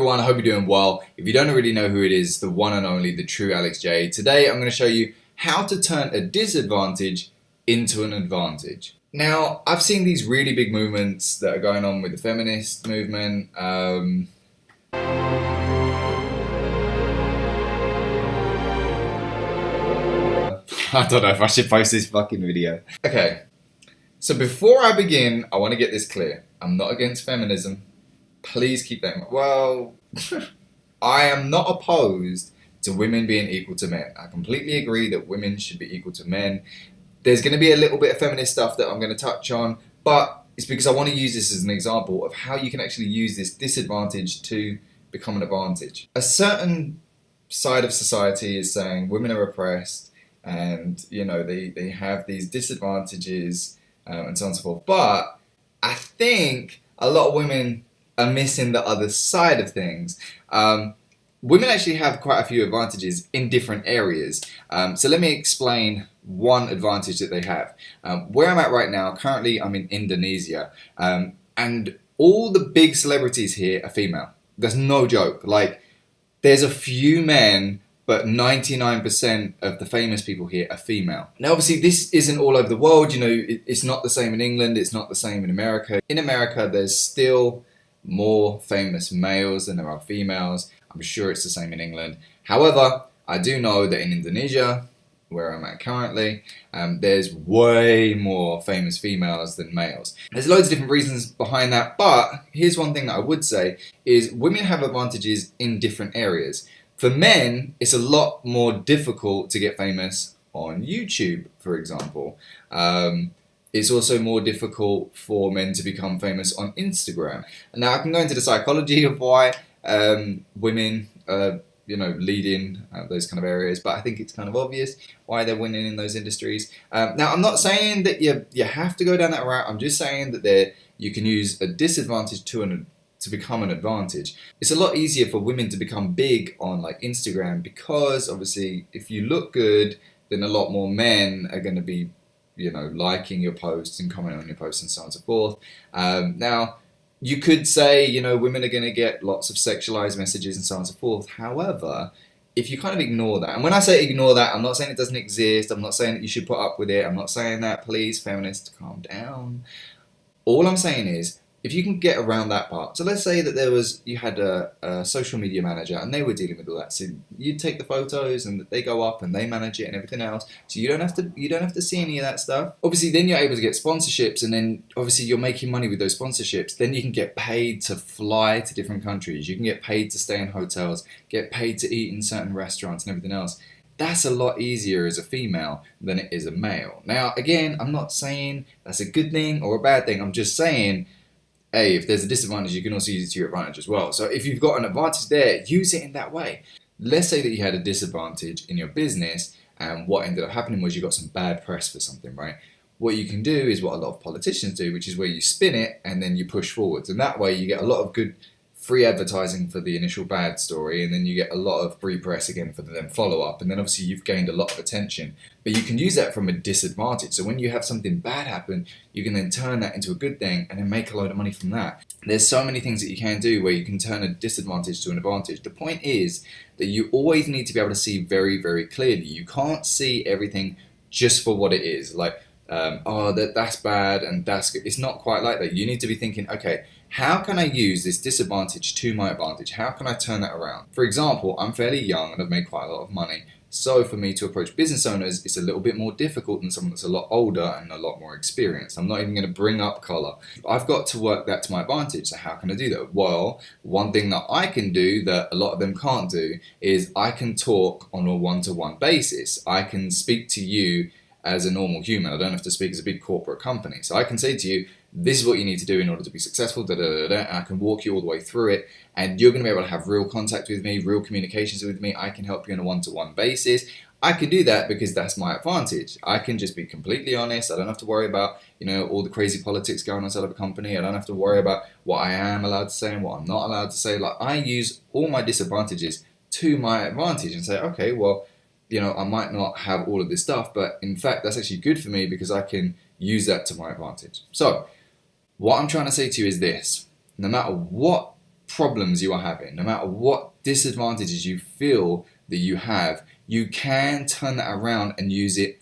everyone, I hope you're doing well. If you don't already know who it is, the one and only, the true Alex J. Today I'm going to show you how to turn a disadvantage into an advantage. Now, I've seen these really big movements that are going on with the feminist movement. I don't know if I should post this fucking video. Okay, so before I begin, I want to get this clear. I'm not against feminism. Please keep that in mind. Well, I am not opposed to women being equal to men. I completely agree that women should be equal to men. There's going to be a little bit of feminist stuff that I'm going to touch on, but it's because I want to use this as an example of how you can actually use this disadvantage to become an advantage. A certain side of society is saying women are oppressed and, you know, they have these disadvantages and so on and so forth. But I think a lot of women are missing the other side of things. Women actually have quite a few advantages in different areas. So let me explain one advantage that they have. Where I'm at right now, currently I'm in Indonesia, and all the big celebrities here are female. There's no joke. Like, there's a few men, but 99% of the famous people here are female. Now, obviously, this isn't all over the world. You know, it's not the same in England. It's not the same in America. In America, there's still more famous males than there are females. I'm sure it's the same in England. However, I do know that in Indonesia, where I'm at currently, there's way more famous females than males. There's loads of different reasons behind that, but here's one thing that I would say is women have advantages in different areas. For men, it's a lot more difficult to get famous on YouTube, for example. It's also more difficult for men to become famous on Instagram. Now, I can go into the psychology of why women lead in those kind of areas, but I think it's kind of obvious why they're winning in those industries. Now, I'm not saying that you have to go down that route. I'm just saying that you can use a disadvantage to become an advantage. It's a lot easier for women to become big on like Instagram because obviously if you look good, then a lot more men are going to be, you know, liking your posts and commenting on your posts and so on and so forth. Now, you could say, you know, women are going to get lots of sexualized messages and so on and so forth. However, if you kind of ignore that, and when I say ignore that, I'm not saying it doesn't exist. I'm not saying that you should put up with it. I'm not saying that, please, feminists, calm down. All I'm saying is, if you can get around that part, so let's say that you had a social media manager and they were dealing with all that. So you take the photos and they go up and they manage it and everything else. So you don't have to see any of that stuff. Obviously, then you're able to get sponsorships, and then obviously you're making money with those sponsorships. Then you can get paid to fly to different countries. You can get paid to stay in hotels, get paid to eat in certain restaurants and everything else. That's a lot easier as a female than it is a male. Now, again, I'm not saying that's a good thing or a bad thing. I'm just saying, hey, if there's a disadvantage, you can also use it to your advantage as well. So if you've got an advantage there, use it in that way. Let's say that you had a disadvantage in your business, and what ended up happening was you got some bad press for something, right? What you can do is what a lot of politicians do, which is where you spin it and then you push forwards. And that way you get a lot of good free advertising for the initial bad story, and then you get a lot of free press again for the then follow-up, and then obviously you've gained a lot of attention. But you can use that from a disadvantage. So when you have something bad happen, you can then turn that into a good thing and then make a load of money from that. There's so many things that you can do where you can turn a disadvantage to an advantage. The point is that you always need to be able to see very, very clearly. You can't see everything just for what it is. Like, that's bad and that's good. It's not quite like that. You need to be thinking, okay, how can I use this disadvantage to my advantage? How can I turn that around? For example, I'm fairly young and I've made quite a lot of money. So for me to approach business owners, it's a little bit more difficult than someone that's a lot older and a lot more experienced. I'm not even going to bring up color. I've got to work that to my advantage. So how can I do that? Well, one thing that I can do that a lot of them can't do is I can talk on a one-to-one basis. I can speak to you as a normal human. I don't have to speak as a big corporate company. So I can say to you, this is what you need to do in order to be successful, and I can walk you all the way through it, and you're going to be able to have real contact with me, real communications with me. I can help you on a one-to-one basis. I can do that because that's my advantage. I can just be completely honest. I don't have to worry about, you know, all the crazy politics going on inside of a company. I don't have to worry about what I am allowed to say and what I'm not allowed to say. Like, I use all my disadvantages to my advantage and say, okay, well, you know, I might not have all of this stuff, but in fact, that's actually good for me because I can use that to my advantage. So what I'm trying to say to you is this: no matter what problems you are having, no matter what disadvantages you feel that you have, you can turn that around and use it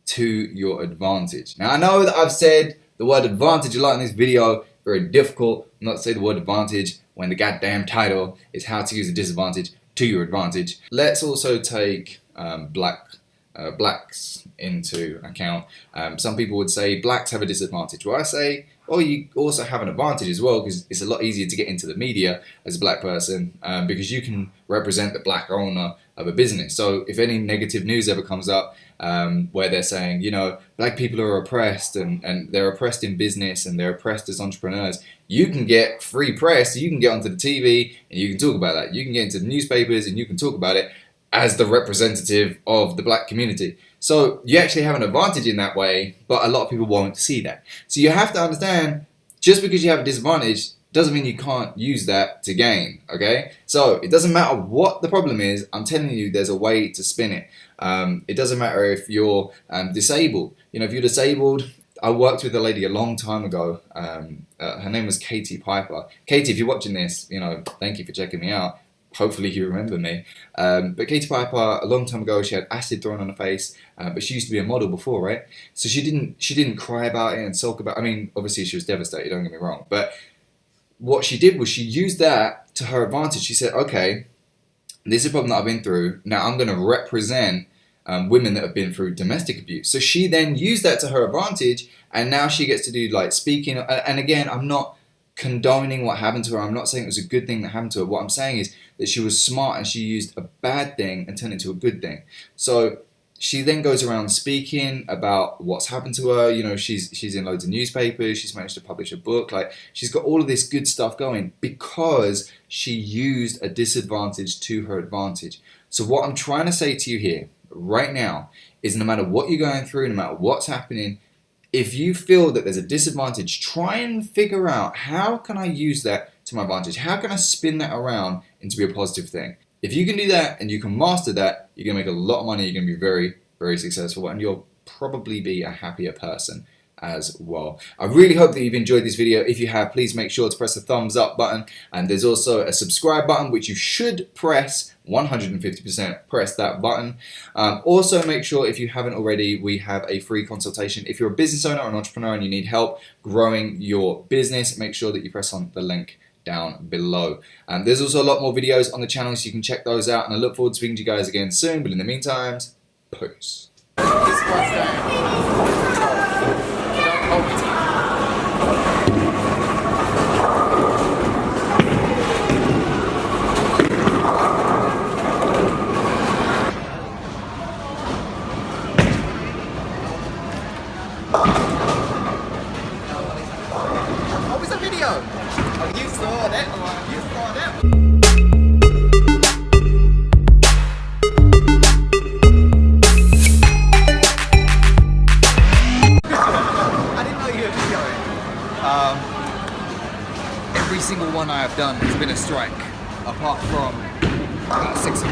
to your advantage. Now, I know that I've said the word advantage a lot in this video, very difficult not to say the word advantage when the goddamn title is how to use a disadvantage to your advantage. Let's also take blacks into account. Some people would say blacks have a disadvantage. Well, I say, well, you also have an advantage as well, because it's a lot easier to get into the media as a black person, because you can represent the black owner of a business. So if any negative news ever comes up where they're saying, you know, black people are oppressed and they're oppressed in business and they're oppressed as entrepreneurs, you can get free press, you can get onto the TV and you can talk about that. You can get into the newspapers and you can talk about it as the representative of the black community. So you actually have an advantage in that way, but a lot of people won't see that. So you have to understand, just because you have a disadvantage doesn't mean you can't use that to gain, okay? So it doesn't matter what the problem is, I'm telling you there's a way to spin it. It doesn't matter if you're disabled. You know, if you're disabled, I worked with a lady a long time ago. Her name was Katie Piper. Katie, if you're watching this, you know, thank you for checking me out. Hopefully you remember me. But Katie Piper, a long time ago, she had acid thrown on her face, but she used to be a model before, right? So she didn't cry about it and sulk about it. I mean, obviously she was devastated, don't get me wrong. But what she did was she used that to her advantage. She said, okay, this is a problem that I've been through. Now I'm going to represent women that have been through domestic abuse. So she then used that to her advantage, and now she gets to do like speaking. And again, I'm not condoning what happened to her. I'm not saying it was a good thing that happened to her. What I'm saying is that she was smart and she used a bad thing and turned it into a good thing. So she then goes around speaking about what's happened to her. You know, she's in loads of newspapers. She's managed to publish a book. Like, she's got all of this good stuff going because she used a disadvantage to her advantage. So what I'm trying to say to you here right now is, no matter what you're going through, no matter what's happening, if you feel that there's a disadvantage, try and figure out, how can I use that to my advantage? How can I spin that around into a positive thing? If you can do that and you can master that, you're going to make a lot of money. You're going to be very, very successful, and you'll probably be a happier person as well. I really hope that you've enjoyed this video. If you have, please make sure to press the thumbs up button, and there's also a subscribe button which you should press 150%. Press that button. Also, make sure, if you haven't already, we have a free consultation. If you're a business owner or an entrepreneur and you need help growing your business, make sure that you press on the link down below. There's also a lot more videos on the channel, so you can check those out, and I look forward to speaking to you guys again soon. But in the meantime, peace. What was the video? Oh, you saw that one. You saw that one. I didn't know you were videoing. Every single one I have done has been a strike, apart from about 6 of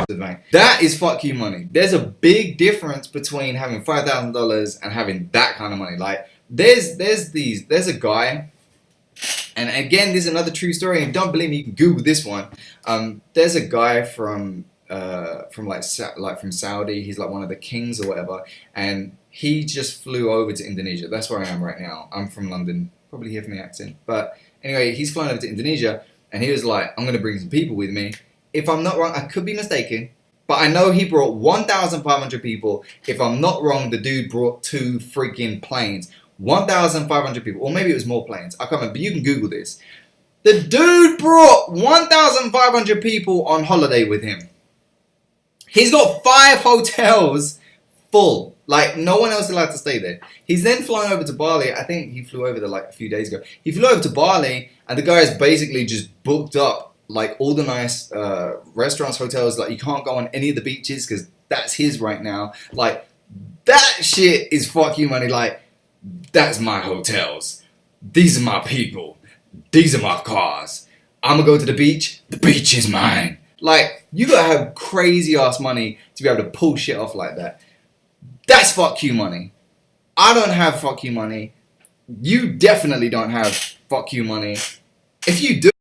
them. That is fuck you money. There's a big difference between having $5,000 and having that kind of money. Like, there's a guy, and again, this is another true story, and don't believe me, you can Google this one. There's a guy from Saudi. He's like one of the kings or whatever, and he just flew over to Indonesia. That's where I am right now. I'm from London, probably hear from the accent, but anyway, he's flown over to Indonesia, and he was like, I'm gonna bring some people with me. If I'm not wrong, I could be mistaken, but I know he brought 1,500 people. If I'm not wrong, the dude brought 2 freaking planes. 1,500 people, or maybe it was more planes. I can't remember, but you can Google this. The dude brought 1,500 people on holiday with him. He's got 5 hotels full. Like, no one else is allowed to stay there. He's then flown over to Bali. I think he flew over there like a few days ago. He flew over to Bali, and the guy's basically just booked up like all the nice restaurants, hotels. Like, you can't go on any of the beaches because that's his right now. Like, that shit is fuck you money. Like, that's my hotels. These are my people. These are my cars. I'm gonna go to the beach. The beach is mine. Like, you gotta have crazy ass money to be able to pull shit off like that. That's fuck you money. I don't have fuck you money. You definitely don't have fuck you money. If you do,